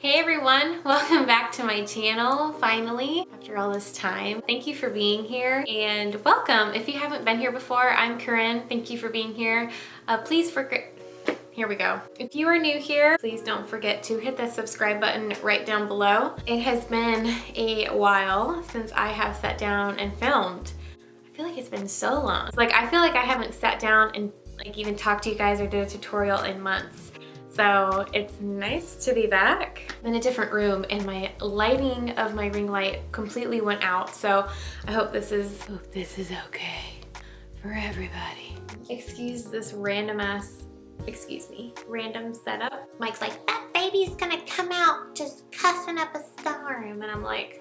Hey everyone, welcome back to my channel, finally, after all this time. Thank you for being here and welcome. If you haven't been here before, I'm Corrine. Thank you for being here. Here we go. If you are new here, please don't forget to hit the subscribe button right down below. It has been a while since I have sat down and filmed. I feel like it's been so long. I feel like I haven't sat down and even talked to you guys or did a tutorial in months. So it's nice to be back. I'm in a different room and my lighting of my ring light completely went out. So I hope this is okay for everybody. Excuse this random setup. Mike's like, that baby's gonna come out just cussing up a storm. And I'm like,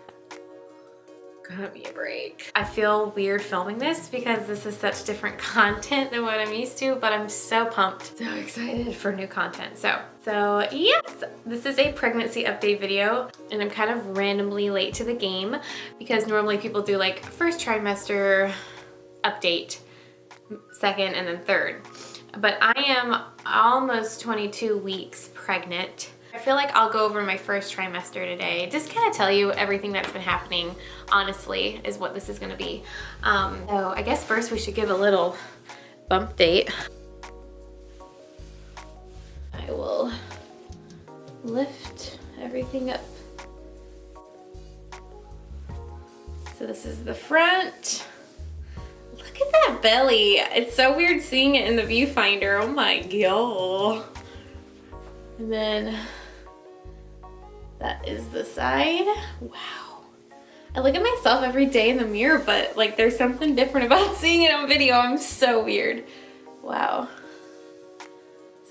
give me a break. I feel weird filming this because this is such different content than what I'm used to, but I'm so pumped, so excited for new content. So yes, this is a pregnancy update video and I'm kind of randomly late to the game because normally people do like first trimester update, second, and then third. But I am almost 22 weeks pregnant. I feel like I'll go over my first trimester today. Just kind of tell you everything that's been happening, honestly, is what this is gonna be. So I guess first we should give a little bump date. I will lift everything up. So this is the front. Look at that belly. It's so weird seeing it in the viewfinder. Oh my god. And then that is the side. Wow. I look at myself every day in the mirror, but like there's something different about seeing it on video. I'm so weird. Wow.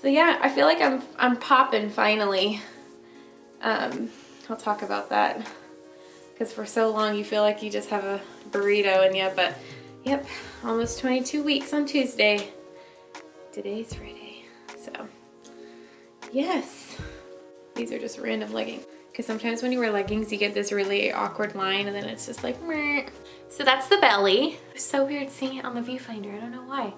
So yeah, I feel like I'm popping finally. I'll talk about that because for so long you feel like you just have a burrito in you, but yep, almost 22 weeks on Tuesday. Today's Friday, so yes. These are just random leggings. Because sometimes when you wear leggings, you get this really awkward line and then it's just like, meh. So that's the belly. It's so weird seeing it on the viewfinder. I don't know why.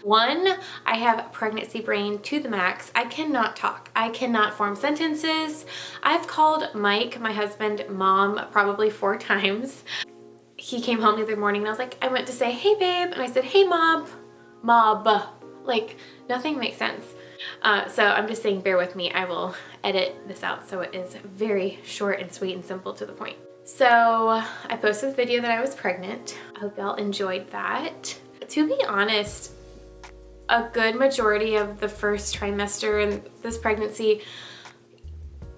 One, I have pregnancy brain to the max. I cannot talk. I cannot form sentences. I've called Mike, my husband, mom, probably 4 times. He came home the other morning and I was like, I went to say, hey babe. And I said, hey mob. Like nothing makes sense. So I'm just saying, bear with me. I will edit this out so it is very short and sweet and simple to the point. So I posted this video that I was pregnant. I hope y'all enjoyed that. To be honest, a good majority of the first trimester in this pregnancy,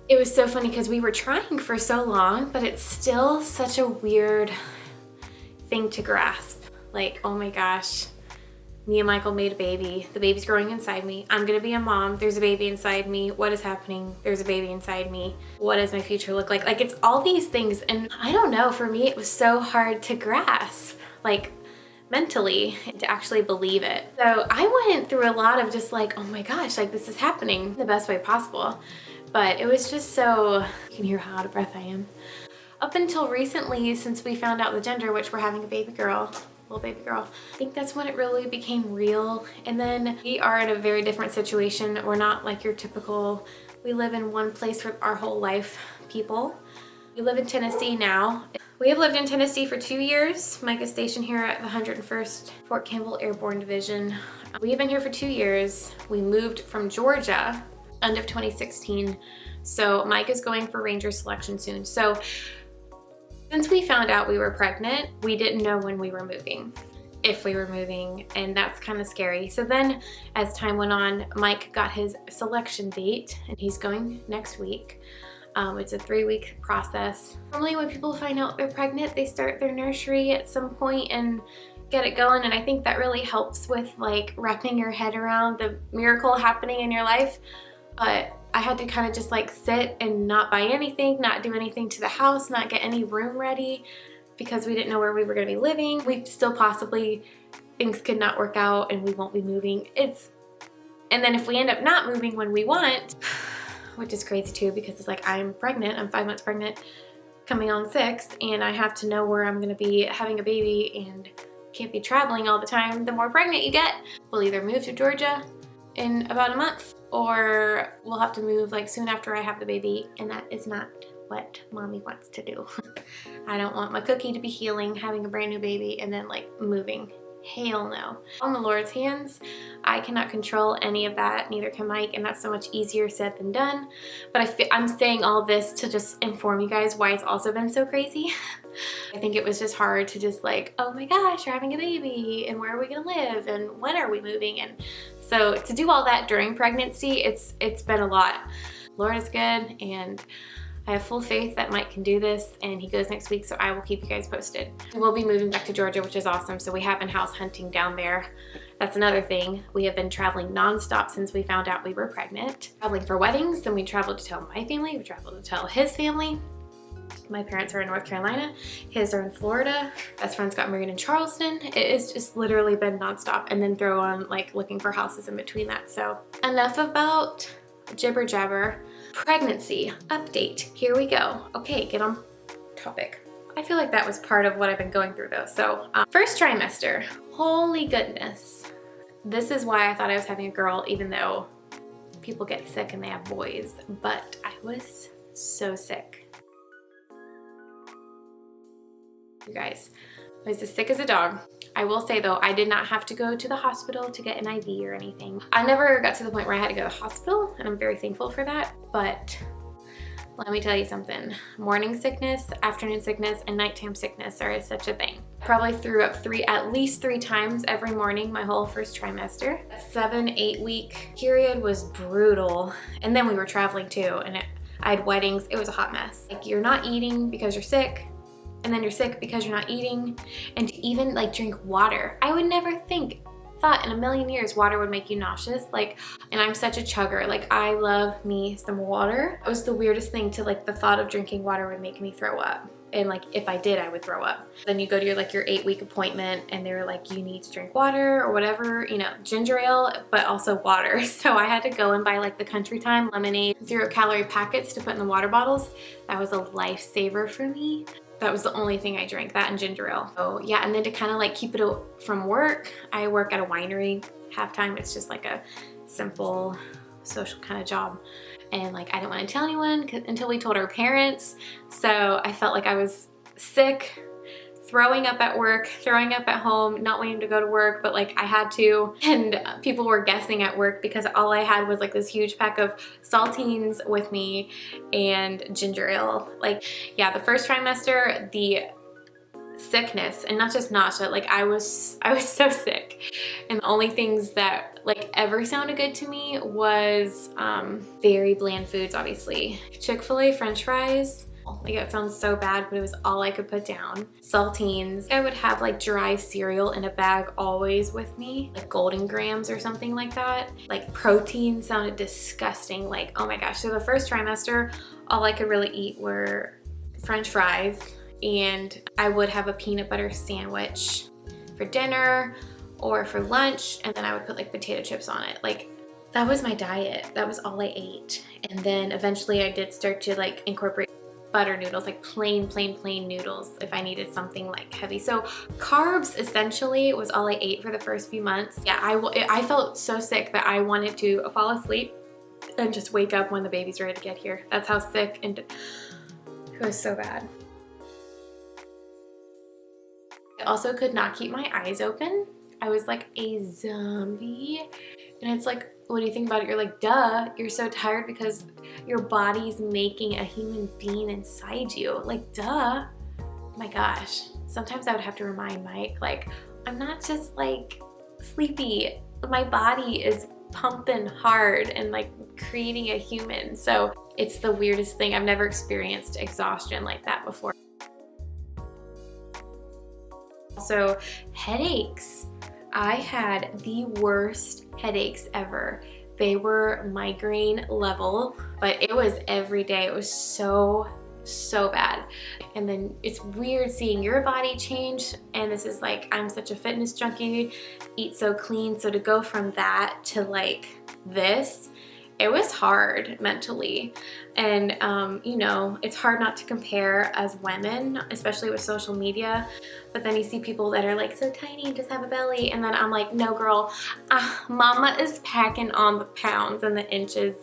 it was so funny because we were trying for so long, but it's still such a weird thing to grasp. Like, oh my gosh. Me and Michael made a baby. The baby's growing inside me. I'm gonna be a mom. There's a baby inside me. What is happening? There's a baby inside me. What does my future look like? Like, it's all these things. And I don't know, for me, it was so hard to grasp, like mentally, to actually believe it. So I went through a lot of just like, oh my gosh, like this is happening the best way possible. But it was just so, you can hear how out of breath I am. Up until recently, since we found out the gender, which we're having a baby girl, little baby girl. I think that's when it really became real. And then we are in a very different situation. We're not like your typical, we live in one place for our whole life people. We live in Tennessee now. We have lived in Tennessee for 2 years. Mike is stationed here at the 101st Fort Campbell Airborne Division. We have been here for 2 years. We moved from Georgia end of 2016. So Mike is going for Ranger selection soon. So since we found out we were pregnant, we didn't know when we were moving, if we were moving, and that's kind of scary. So then as time went on, Mike got his selection date and he's going next week. It's a 3-week process. Normally when people find out they're pregnant, they start their nursery at some point and get it going. And I think that really helps with like wrapping your head around the miracle happening in your life. But I had to kind of just like sit and not buy anything, not do anything to the house, not get any room ready because we didn't know where we were going to be living. We still possibly, things could not work out and we won't be moving. And then if we end up not moving when we want, which is crazy too because it's like I'm pregnant, I'm 5 months pregnant, coming on 6, and I have to know where I'm going to be having a baby and can't be traveling all the time. The more pregnant you get, we'll either move to Georgia in about a month or we'll have to move like soon after I have the baby, and that is not what mommy wants to do. I don't want my cookie to be healing, having a brand new baby, and then like moving. Hell no. On the Lord's hands, I cannot control any of that, neither can Mike, and that's so much easier said than done. But I'm saying all this to just inform you guys why it's also been so crazy. I think it was just hard to just like, oh my gosh, you're having a baby, and where are we gonna live, and when are we moving? And so to do all that during pregnancy, it's been a lot. Lord is good, and I have full faith that Mike can do this, and he goes next week, so I will keep you guys posted. We'll be moving back to Georgia, which is awesome, so we have been house hunting down there. That's another thing. We have been traveling nonstop since we found out we were pregnant. Traveling for weddings, then we traveled to tell my family, we traveled to tell his family. My parents are in North Carolina, his are in Florida. Best friends got married in Charleston. It has just literally been nonstop, and then throw on like looking for houses in between that. So enough about jibber jabber. Pregnancy update. Here we go. Okay, get on topic. I feel like that was part of what I've been going through though. So first trimester, holy goodness. This is why I thought I was having a girl, even though people get sick and they have boys, but I was so sick. You guys, I was as sick as a dog. I will say though, I did not have to go to the hospital to get an IV or anything. I never got to the point where I had to go to the hospital, and I'm very thankful for that. But let me tell you something. Morning sickness, afternoon sickness, and nighttime sickness are such a thing. Probably threw up at least three times every morning my whole first trimester. That 7-8 week period was brutal. And then we were traveling too, and I had weddings. It was a hot mess. Like, you're not eating because you're sick, and then you're sick because you're not eating, and to even like drink water. I would never thought in a million years water would make you nauseous. Like, and I'm such a chugger. Like, I love me some water. It was the weirdest thing to like, the thought of drinking water would make me throw up. And like, if I did, I would throw up. Then you go to your 8-week appointment, and they're like, you need to drink water or whatever, you know, ginger ale, but also water. So I had to go and buy like the Country Time lemonade 0-calorie packets to put in the water bottles. That was a lifesaver for me. That was the only thing I drank, that and ginger ale. So yeah, and then to kind of like keep it from work, I work at a winery half-time. It's just like a simple social kind of job. And like, I didn't want to tell anyone until we told our parents. So I felt like I was sick, throwing up at work, throwing up at home, not wanting to go to work, but like I had to. And people were guessing at work because all I had was like this huge pack of saltines with me and ginger ale. Like, yeah, the first trimester, the sickness, and not just nausea, like I was so sick. And the only things that like ever sounded good to me was very bland foods, obviously. Chick-fil-A French fries. Like, it sounds so bad, but it was all I could put down. Saltines. I would have like dry cereal in a bag always with me, like Golden Grams or something like that. Like, protein sounded disgusting. Like, oh my gosh. So the first trimester, all I could really eat were French fries, and I would have a peanut butter sandwich for dinner or for lunch, and then I would put like potato chips on it. Like, that was my diet. That was all I ate. And then eventually I did start to like incorporate butter noodles, like plain noodles if I needed something like heavy. So carbs essentially was all I ate for the first few months. Yeah, I felt so sick that I wanted to fall asleep and just wake up when the baby's ready to get here. That's how sick, and it was so bad. I also could not keep my eyes open. I was like a zombie. And it's like, when you think about it, you're like, duh, you're so tired because your body's making a human being inside you. Like, duh. Oh my gosh. Sometimes I would have to remind Mike, like, I'm not just like sleepy. My body is pumping hard and like creating a human. So it's the weirdest thing. I've never experienced exhaustion like that before. Also, headaches. I had the worst headaches ever. They were migraine level, but it was every day. It was so bad. And then it's weird seeing your body change. And this is like, I'm such a fitness junkie, eat so clean. So to go from that to like this, it was hard mentally. And, you know, it's hard not to compare as women, especially with social media. But then you see people that are like so tiny and just have a belly. And then I'm like, no girl, mama is packing on the pounds and the inches.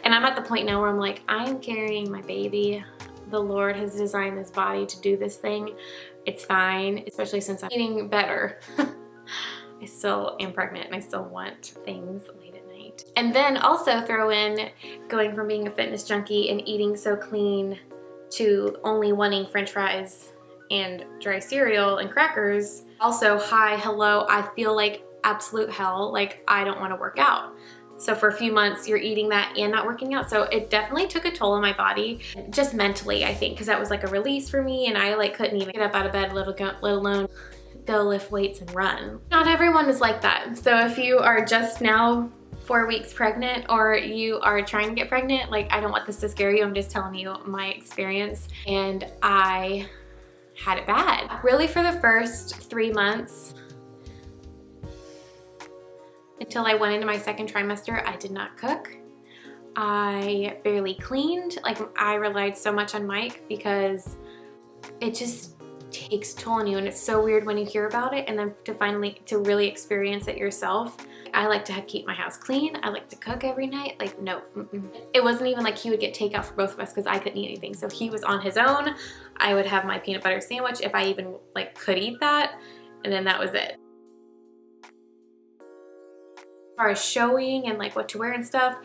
And I'm at the point now where I'm like, I am carrying my baby. The Lord has designed this body to do this thing. It's fine, especially since I'm eating better. I still am pregnant and I still want things late at night. And then also throw in going from being a fitness junkie and eating so clean to only wanting french fries and dry cereal and crackers. Also, hi, hello, I feel like absolute hell, like I don't want to work out. So for a few months you're eating that and not working out. So it definitely took a toll on my body, just mentally, I think, because that was like a release for me and I like couldn't even get up out of bed, let alone go lift weights and run. Not everyone is like that. So if you are just now 4 weeks pregnant or you are trying to get pregnant, like I don't want this to scare you. I'm just telling you my experience, and I had it bad. Really for the first 3 months until I went into my second trimester, I did not cook. I barely cleaned. Like I relied so much on Mike because it just takes toll on you, and it's so weird when you hear about it and then to really experience it yourself. I like to keep my house clean. I like to cook every night. Like no, it wasn't even like he would get takeout for both of us because I couldn't eat anything. So he was on his own. I would have my peanut butter sandwich if I even like could eat that, and then that was it. As far as showing and like what to wear and stuff,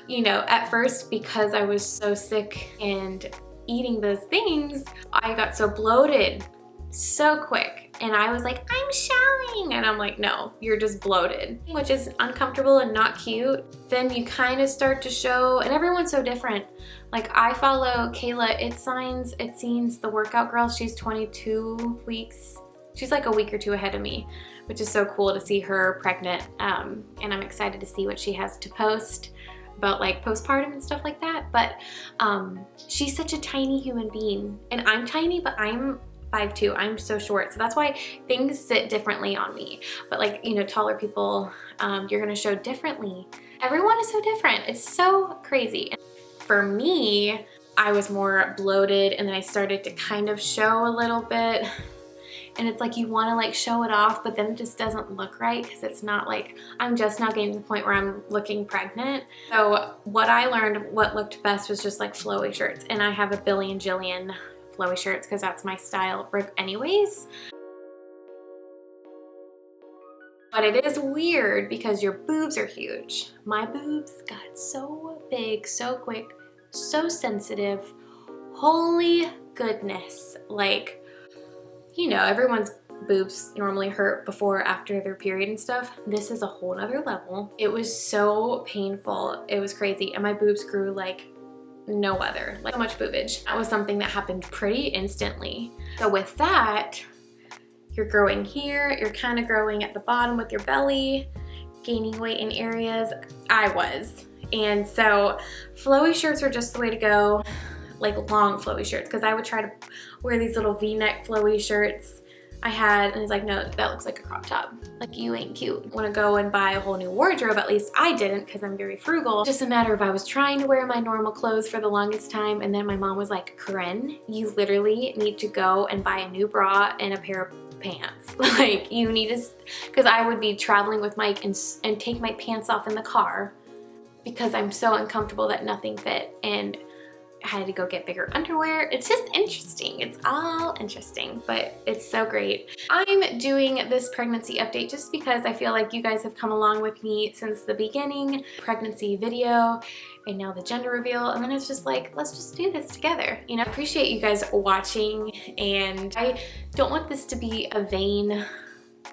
you know, at first because I was so sick and eating those things, I got so bloated so quick, and I was like, I'm showing, and I'm like, no, you're just bloated, which is uncomfortable and not cute. Then you kind of start to show, and everyone's so different. Like I follow Kayla It Seems, the workout girl. She's 22 weeks. She's like a week or two ahead of me, which is so cool to see her pregnant. And I'm excited to see what she has to post about like postpartum and stuff like that. But she's such a tiny human being, and I'm tiny, but I'm 5'2". I'm so short, so that's why things sit differently on me. But like, you know, taller people, you're gonna show differently. Everyone is so different. It's so crazy. For me, I was more bloated, and then I started to kind of show a little bit. And it's like you want to like show it off, but then it just doesn't look right because it's not like, I'm just now getting to the point where I'm looking pregnant. So what I learned, what looked best was just like flowy shirts, and I have a jillion flowy shirts because that's my style anyways. But it is weird because your boobs are huge. My boobs got so big, so quick, so sensitive. Holy goodness. Like, you know, everyone's boobs normally hurt before or after their period and stuff. This is a whole nother level. It was so painful. It was crazy. And my boobs grew like no other, like so much boobage. That was something that happened pretty instantly. So with that, you're growing here, you're kind of growing at the bottom with your belly, gaining weight in areas. I was. And so flowy shirts are just the way to go, like long flowy shirts, because I would try to wear these little V-neck flowy shirts I had, and he's like, no, that looks like a crop top. Like, you ain't cute. I want to go and buy a whole new wardrobe. At least I didn't, because I'm very frugal. Just a matter of I was trying to wear my normal clothes for the longest time, and then my mom was like, Corrine, you literally need to go and buy a new bra and a pair of pants. Like, you need to, because I would be traveling with Mike and take my pants off in the car because I'm so uncomfortable that nothing fit, and I had to go get bigger underwear. It's just interesting. It's all interesting, but it's so great. I'm doing this pregnancy update just because I feel like you guys have come along with me since the beginning. Pregnancy video, and now the gender reveal, and then it's just like, let's just do this together. You know, I appreciate you guys watching, and I don't want this to be a vain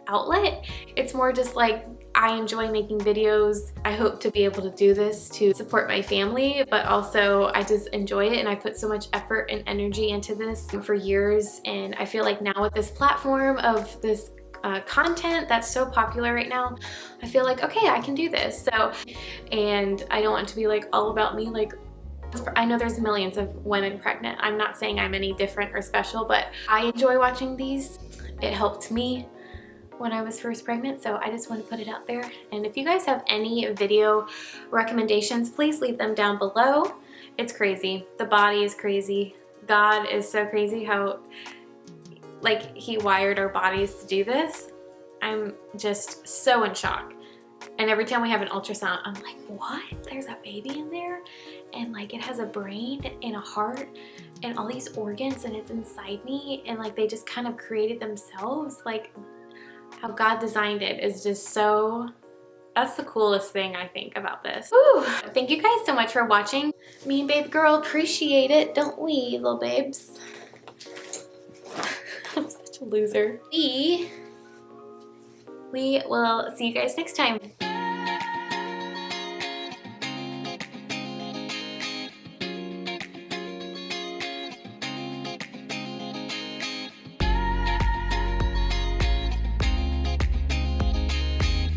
outlet. It's more just like, I enjoy making videos. I hope to be able to do this to support my family, but also I just enjoy it, and I put so much effort and energy into this for years, and I feel like now with this platform of this content that's so popular right now, I feel like, okay, I can do this. So, and I don't want to be like all about me. Like, I know there's millions of women pregnant. I'm not saying I'm any different or special, but I enjoy watching these. It helped me when I was first pregnant, so I just want to put it out there. And if you guys have any video recommendations, please leave them down below. It's crazy. The body is crazy. God is so crazy how, like, he wired our bodies to do this. I'm just so in shock. And every time we have an ultrasound, I'm like, what? There's a baby in there? And like, it has a brain and a heart and all these organs, and it's inside me, and like, they just kind of created themselves. Like, how God designed it is just so, that's the coolest thing I think about this. Whew. Thank you guys so much for watching. Me and babe girl appreciate it, don't we, little babes? I'm such a loser. We will see you guys next time.